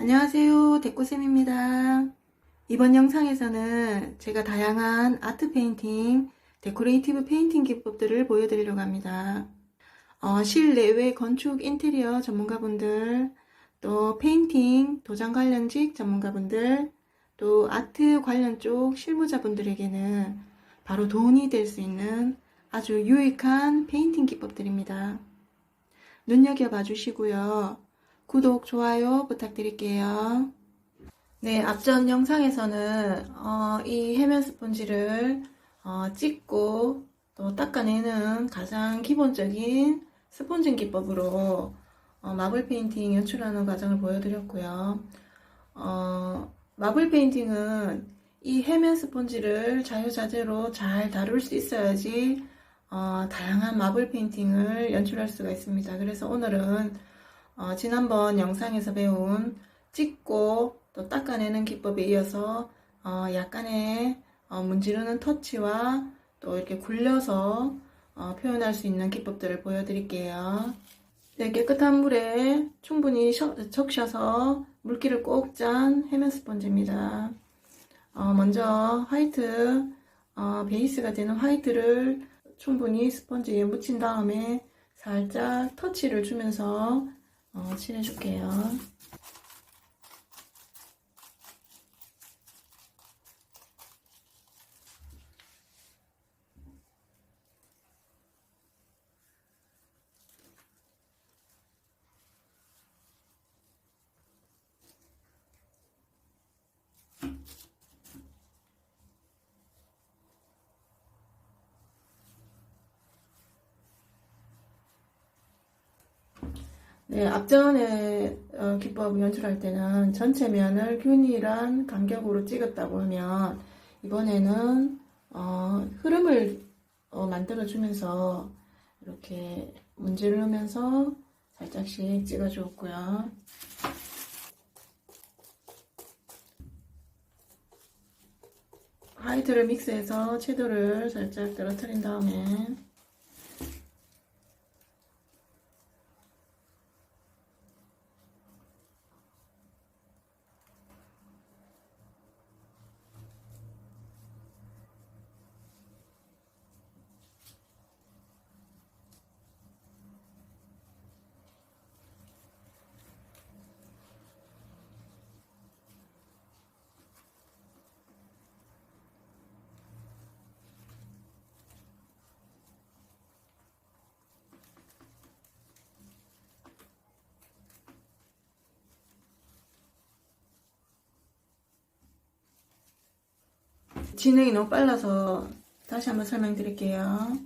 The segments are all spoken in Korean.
안녕하세요, 데코쌤입니다. 이번 영상에서는 제가 다양한 아트 페인팅, 데코레이티브 페인팅 기법들을 보여드리려고 합니다. 실내외 건축 인테리어 전문가분들, 또 페인팅, 도장 관련직 전문가분들, 또 아트 관련 쪽 실무자분들에게는 바로 도움이 될 수 있는 아주 유익한 페인팅 기법들입니다. 눈여겨봐 주시고요. 구독, 좋아요 부탁드릴게요. 네, 앞전 영상에서는 이 해면 스펀지를 찍고 또 닦아내는 가장 기본적인 스펀징 기법으로 마블 페인팅 연출하는 과정을 보여드렸고요. 마블 페인팅은 이 해면 스펀지를 자유자재로 잘 다룰 수 있어야지 다양한 마블 페인팅을 연출할 수가 있습니다. 그래서 오늘은 지난번 영상에서 배운 찍고 또 닦아내는 기법에 이어서 약간의 문지르는 터치와 또 이렇게 굴려서 표현할 수 있는 기법들을 보여드릴게요. 네, 깨끗한 물에 충분히 적셔서 물기를 꼭 짠 해면 스펀지입니다. 먼저 화이트, 베이스가 되는 화이트를 충분히 스펀지에 묻힌 다음에 살짝 터치를 주면서 칠해줄게요. 네, 앞전에 기법 연출할 때는 전체 면을 균일한 간격으로 찍었다고 하면 이번에는 흐름을 만들어주면서 이렇게 문지르면서 살짝씩 찍어주었고요. 화이트를 믹스해서 채도를 살짝 떨어뜨린 다음에 진행이 너무 빨라서 다시 한번 설명드릴게요.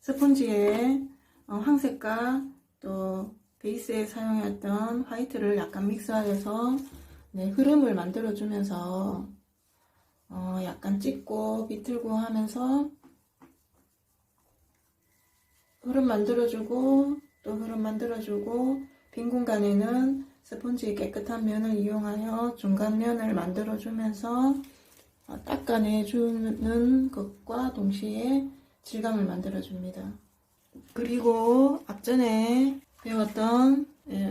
스펀지에 황색과 또 베이스에 사용했던 화이트를 약간 믹스하여서 네, 흐름을 만들어주면서 약간 찍고 비틀고 하면서 흐름 만들어주고 또 흐름 만들어주고 빈 공간에는 스펀지의 깨끗한 면을 이용하여 중간 면을 만들어주면서 닦아내주는 것과 동시에 질감을 만들어줍니다. 그리고 앞전에 배웠던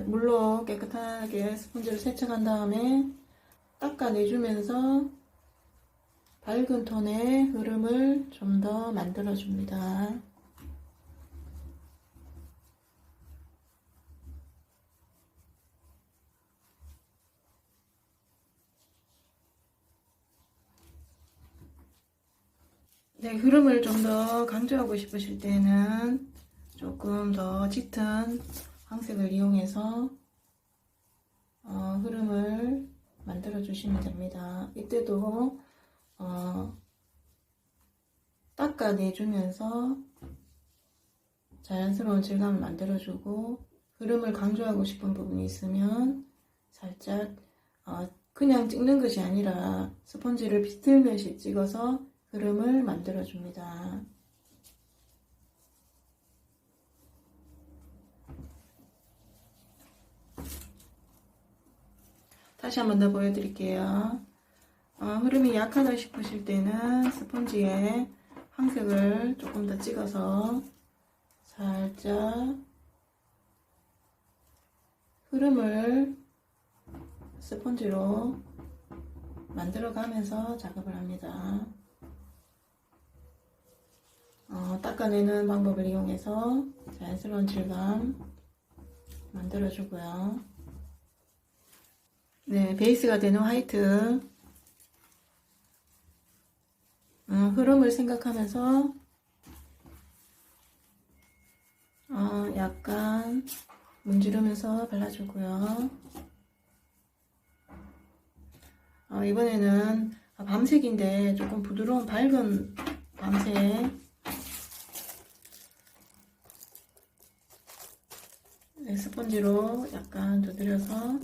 물로 깨끗하게 스펀지를 세척한 다음에 닦아내주면서 밝은 톤의 흐름을 좀 더 만들어줍니다. 네, 흐름을 좀 더 강조하고 싶으실 때는 조금 더 짙은 황색을 이용해서 흐름을 만들어 주시면 됩니다. 이때도 닦아내주면서 자연스러운 질감을 만들어주고 흐름을 강조하고 싶은 부분이 있으면 살짝 그냥 찍는 것이 아니라 스펀지를 비틀듯이 찍어서 흐름을 만들어줍니다. 다시 한번 더 보여드릴게요. 흐름이 약하다 싶으실 때는 스펀지에 황색을 조금 더 찍어서 살짝 흐름을 스펀지로 만들어가면서 작업을 합니다. 닦아내는 방법을 이용해서 자연스러운 질감 만들어주고요. 네, 베이스가 되는 화이트 흐름을 생각하면서 약간 문지르면서 발라주고요. 이번에는 밤색인데 조금 부드러운 밝은 밤색 스펀지로 약간 두드려서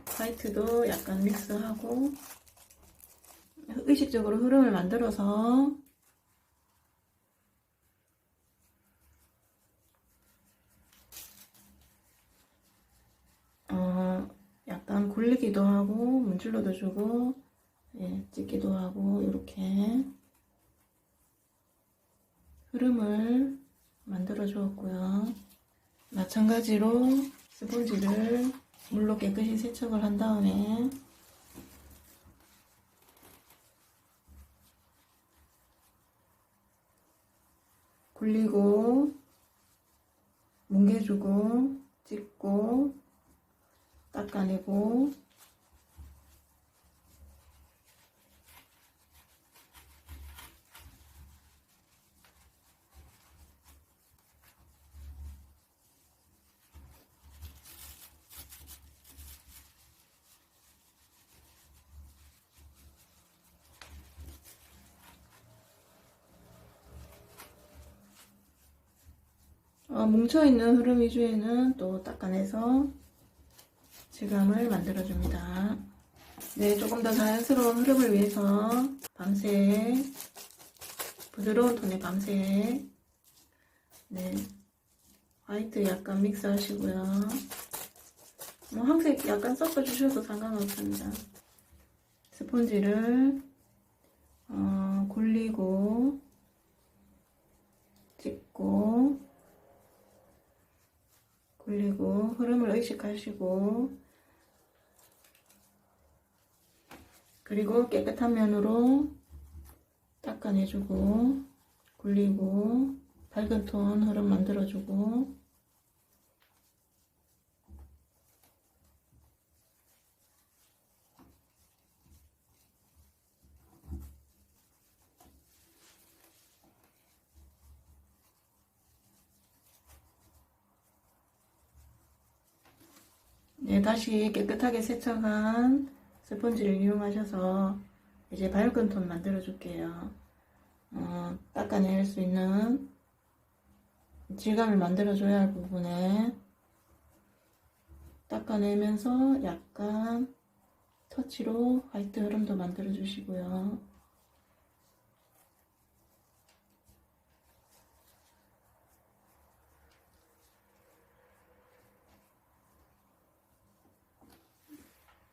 화이트도 약간 믹스하고 의식적으로 흐름을 만들어서 약간 굴리기도 하고 문질러도 주고 찍기도 하고 이렇게 흐름을 만들어 주었고요. 마찬가지로 스펀지를 물로 깨끗이 세척을 한 다음에 굴리고 뭉개주고 찍고 닦아내고 뭉쳐있는 흐름 위주에는 또 닦아내서 질감을 만들어줍니다. 네, 조금 더 자연스러운 흐름을 위해서 밤색, 부드러운 톤의 밤색, 네, 화이트 약간 믹스 하시고요. 황색 약간 섞어주셔도 상관없습니다. 스펀지를 굴리고 찍고 굴리고 흐름을 의식하시고 그리고 깨끗한 면으로 닦아내주고 굴리고 밝은 톤 흐름 만들어주고 네, 다시 깨끗하게 세척한 스펀지를 이용하셔서 이제 밝은 톤 만들어 줄게요. 닦아낼 수 있는 질감을 만들어 줘야 할 부분에 닦아내면서 약간 터치로 화이트 흐름도 만들어 주시고요.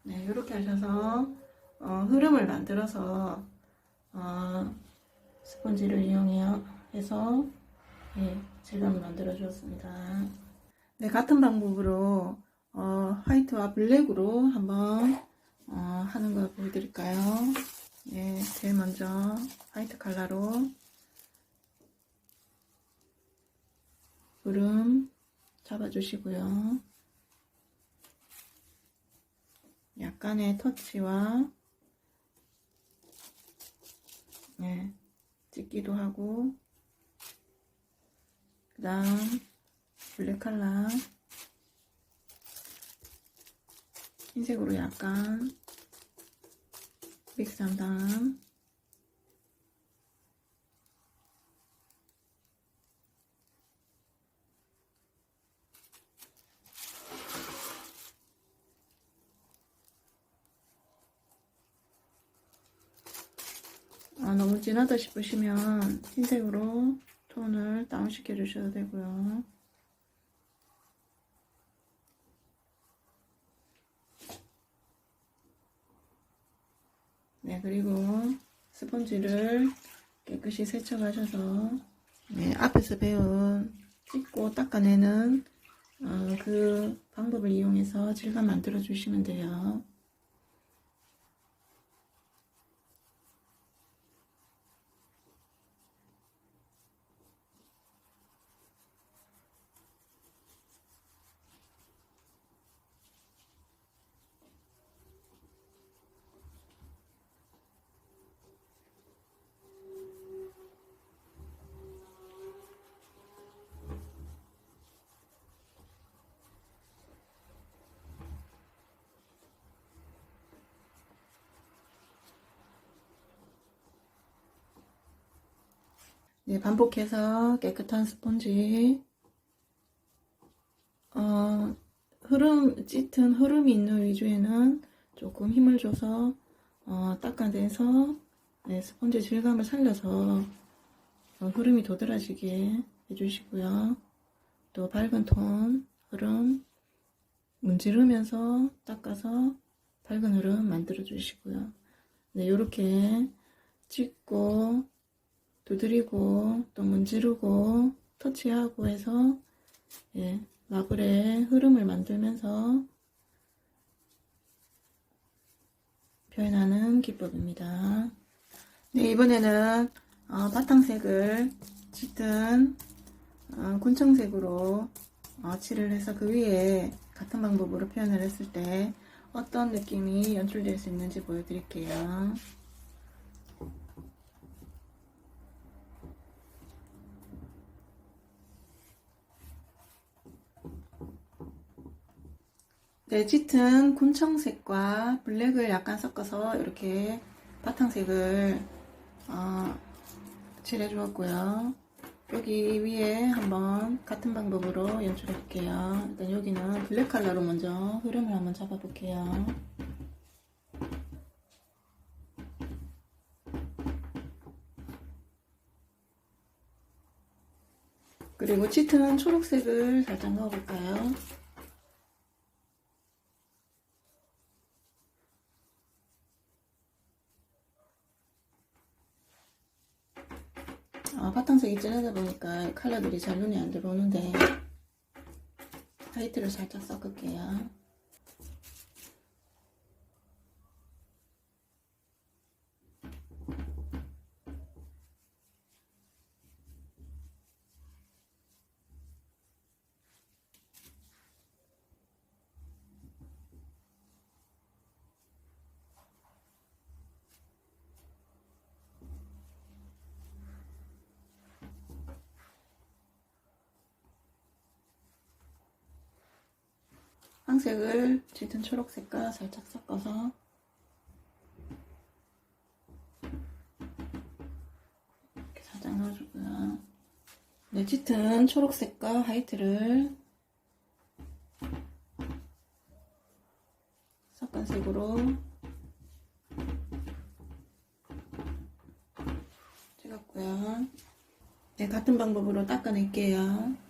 네, 이렇게 하셔서 흐름을 만들어서 스펀지를 이용해서 질감을 만들어 주었습니다. 네, 같은 방법으로 화이트와 블랙으로 한번 하는 걸 보여드릴까요? 네, 제일 먼저 화이트 컬러로 흐름 잡아주시고요. 약간의 터치와 찍기도 하고 그 다음 블랙 컬러 흰색으로 약간 믹스한 다음 너무 진하다 싶으시면 흰색으로 톤을 다운 시켜 주셔도 되고요. 네, 그리고 스펀지를 깨끗이 세척하셔서 앞에서 배운 찍고 닦아내는 그 방법을 이용해서 질감 만들어 주시면 돼요. 네, 반복해서 깨끗한 스펀지, 짙은 흐름이 있는 위주에는 조금 힘을 줘서, 닦아내서, 네, 스펀지 질감을 살려서, 흐름이 도드라지게 해주시고요. 또 밝은 톤, 흐름, 문지르면서 닦아서 밝은 흐름 만들어 주시고요. 네, 요렇게 찍고, 두드리고 또 문지르고 터치하고 해서 예, 마블의 흐름을 만들면서 표현하는 기법입니다. 네, 이번에는 바탕색을 짙은 곤청색으로 칠을 해서 그 위에 같은 방법으로 표현을 했을 때 어떤 느낌이 연출될 수 있는지 보여드릴게요. 네, 짙은 곤청색과 블랙을 약간 섞어서 이렇게 바탕색을 칠해 주었고요. 여기 위에 한번 같은 방법으로 연출해 볼게요. 일단 여기는 블랙 컬러로 먼저 흐름을 한번 잡아 볼게요. 그리고 짙은 초록색을 살짝 넣어 볼까요? 바탕색이 진하다 보니까 컬러들이 잘 눈에 안 들어오는데 화이트를 살짝 섞을게요. 황색을 짙은 초록색과 살짝 섞어서 이렇게 살짝 넣어주고요. 네, 짙은 초록색과 화이트를 섞은 색으로 찍었고요. 네, 같은 방법으로 닦아낼게요.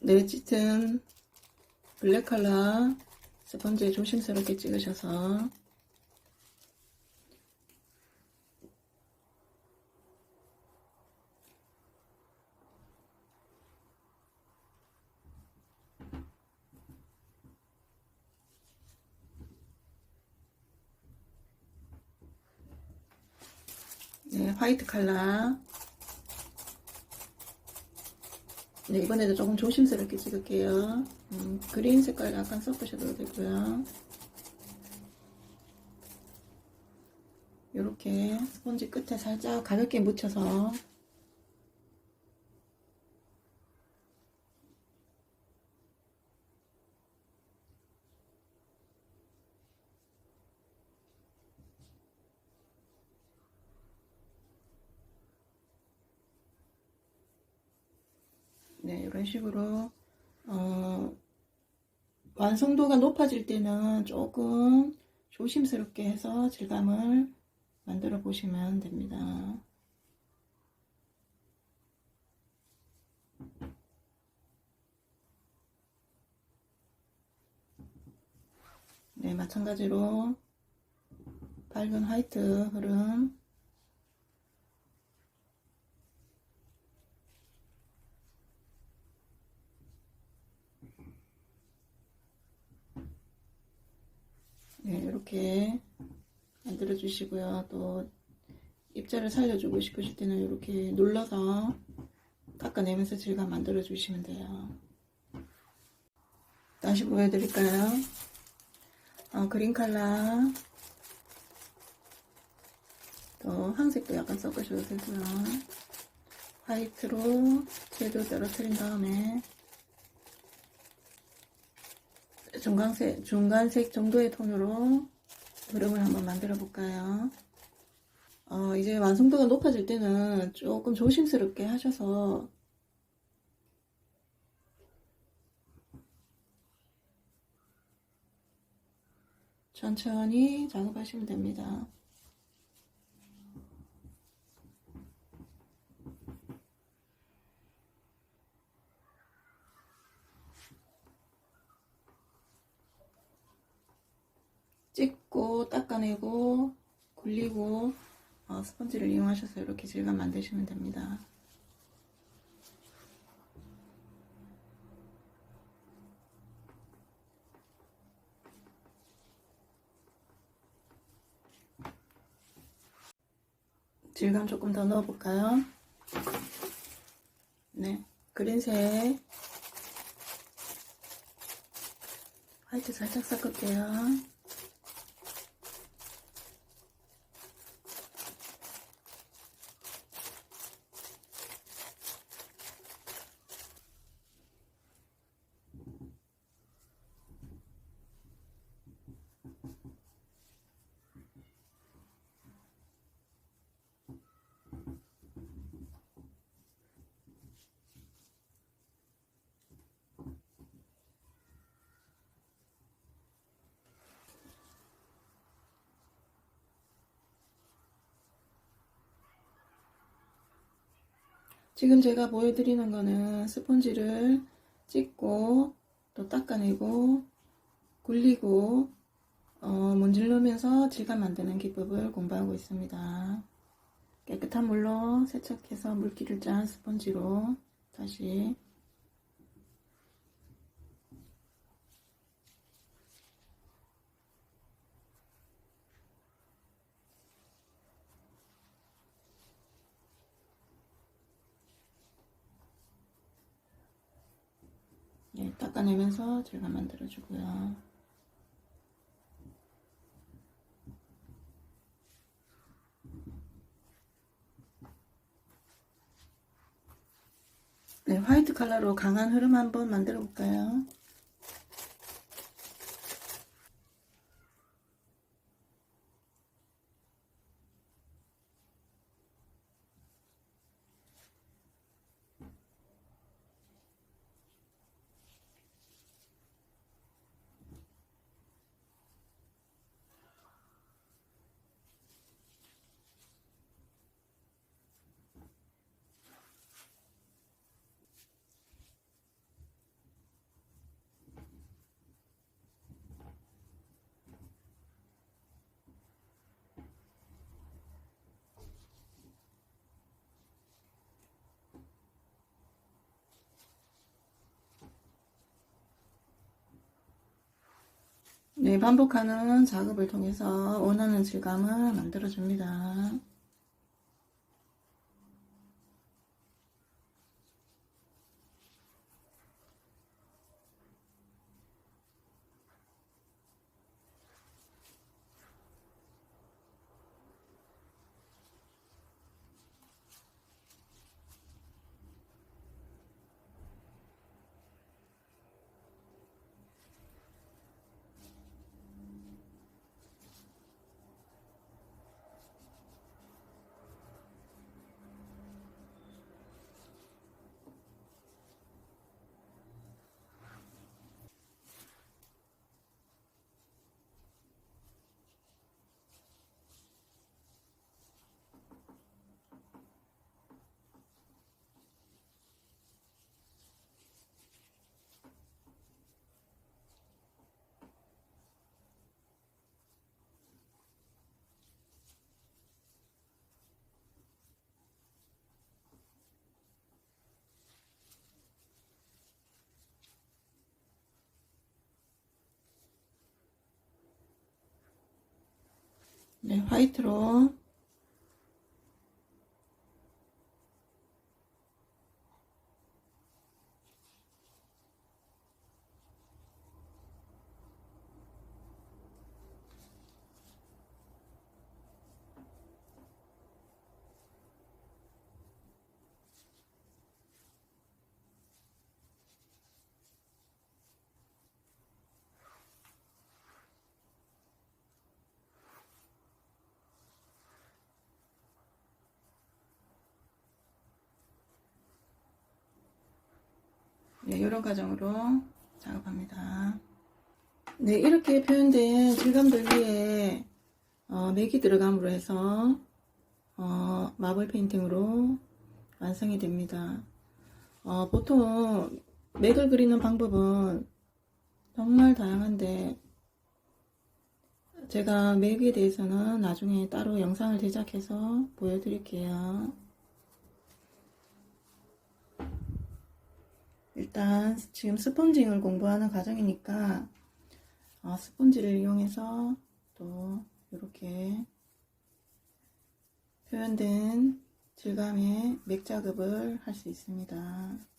네, 짙은 블랙 컬러 스펀지에 조심스럽게 찍으셔서 네, 화이트 컬러 네, 이번에도 조금 조심스럽게 찍을게요. 그린 색깔 약간 섞으셔도 되고요. 이렇게 스펀지 끝에 살짝 가볍게 묻혀서 네, 이런 식으로 완성도가 높아질 때는 조금 조심스럽게 해서 질감을 만들어 보시면 됩니다. 네, 마찬가지로 밝은 화이트 흐름, 네, 이렇게 만들어 주시고요. 또 입자를 살려주고 싶으실 때는 이렇게 눌러서 닦아내면서 질감 만들어 주시면 돼요. 다시 보여드릴까요? 그린 컬러, 또 황색도 약간 섞으셔도 되고요. 화이트로 섀도우 떨어뜨린 다음에 중간색 정도의 톤으로 흐름을 한번 만들어 볼까요? 이제 완성도가 높아질 때는 조금 조심스럽게 하셔서 천천히 작업하시면 됩니다. 찍고 닦아내고 굴리고 스펀지를 이용하셔서 이렇게 질감 만드시면 됩니다. 질감 조금 더 넣어볼까요? 네, 그린색 화이트 살짝 섞을게요. 지금 제가 보여드리는 거는 스펀지를 찍고 또 닦아내고 굴리고 문질르면서 질감 만드는 기법을 공부하고 있습니다. 깨끗한 물로 세척해서 물기를 짠 스펀지로 다시 닦아내면서 질감 만들어주고요. 네, 화이트 컬러로 강한 흐름 한번 만들어 볼까요? 네, 반복하는 작업을 통해서 원하는 질감을 만들어줍니다. 네, 화이트로 네, 이런 과정으로 작업합니다. 네, 이렇게 표현된 질감들 위에 맥이 들어감으로 해서 마블 페인팅으로 완성이 됩니다. 보통 맥을 그리는 방법은 정말 다양한데 제가 맥에 대해서는 나중에 따로 영상을 제작해서 보여드릴게요. 일단 지금 스펀징을 공부하는 과정이니까 스펀지를 이용해서 또 이렇게 표현된 질감의 맥 작업을 할 수 있습니다.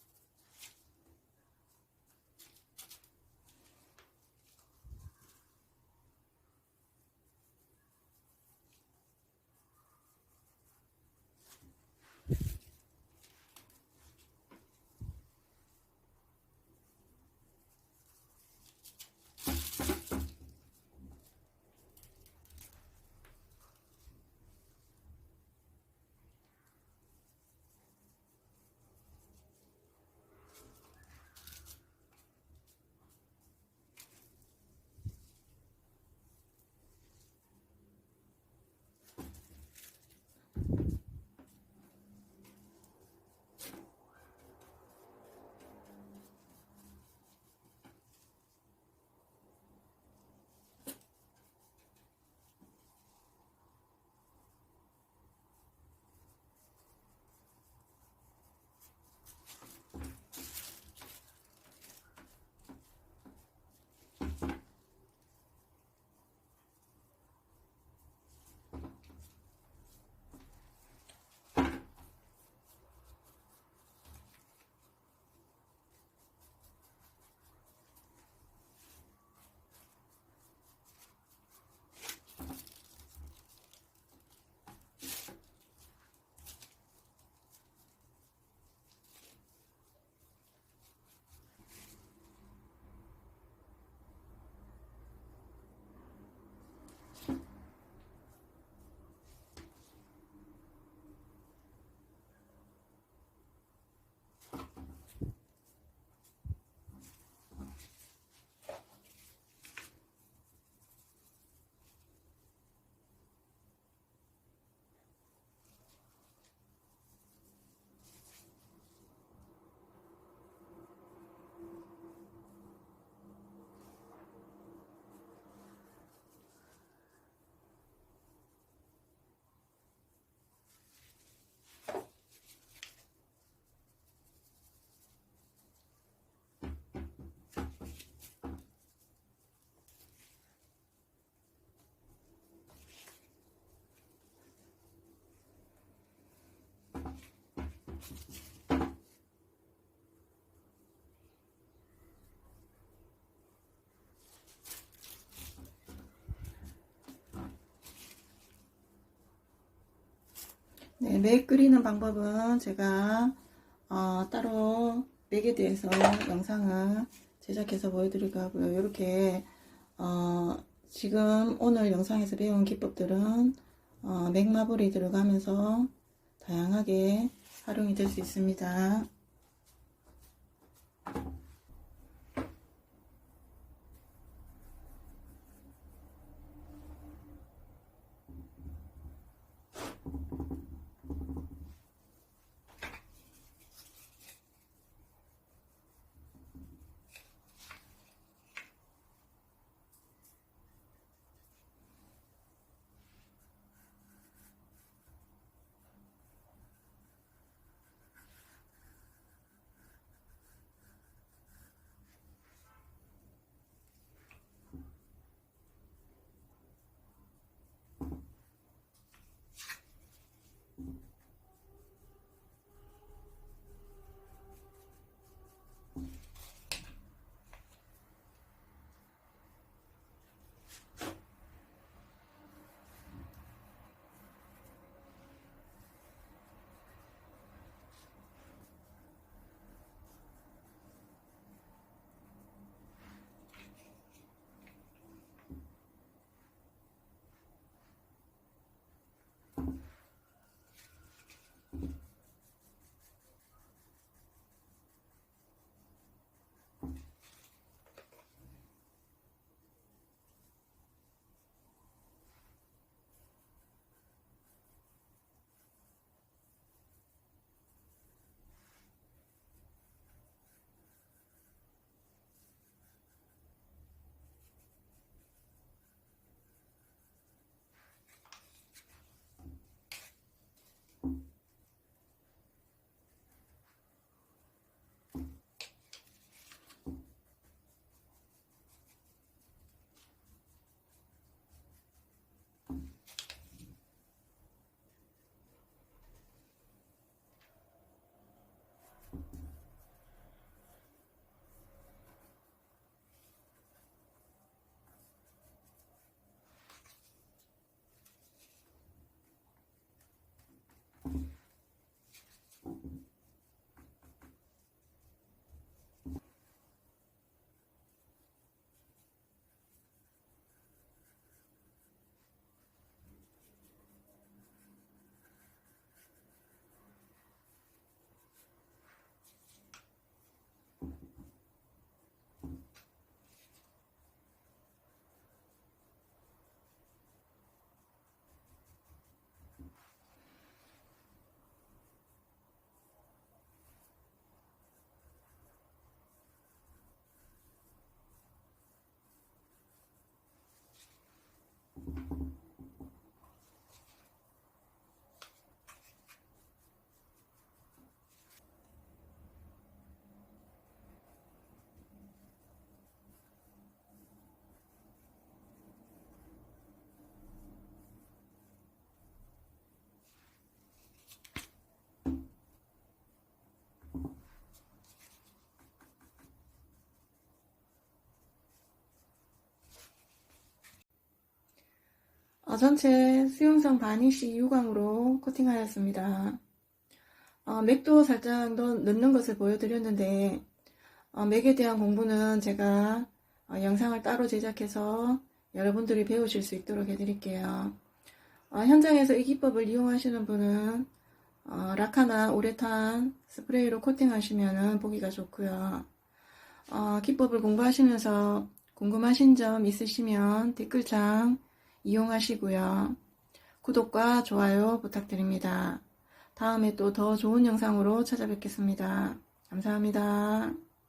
네, 맥 그리는 방법은 제가 따로 맥에 대해서 영상을 제작해서 보여드리고 하고요. 이렇게 지금 오늘 영상에서 배운 기법들은 맥마블이 들어가면서 다양하게 활용이 될 수 있습니다. 전체 수용성 바니쉬 유광으로 코팅하였습니다. 맥도 살짝 넣는 것을 보여드렸는데 맥에 대한 공부는 제가 영상을 따로 제작해서 여러분들이 배우실 수 있도록 해드릴게요. 현장에서 이 기법을 이용하시는 분은 라카나 우레탄 스프레이로 코팅하시면 보기가 좋고요. 기법을 공부하시면서 궁금하신 점 있으시면 댓글창 이용하시고요. 구독과 좋아요 부탁드립니다. 다음에 또 더 좋은 영상으로 찾아뵙겠습니다. 감사합니다.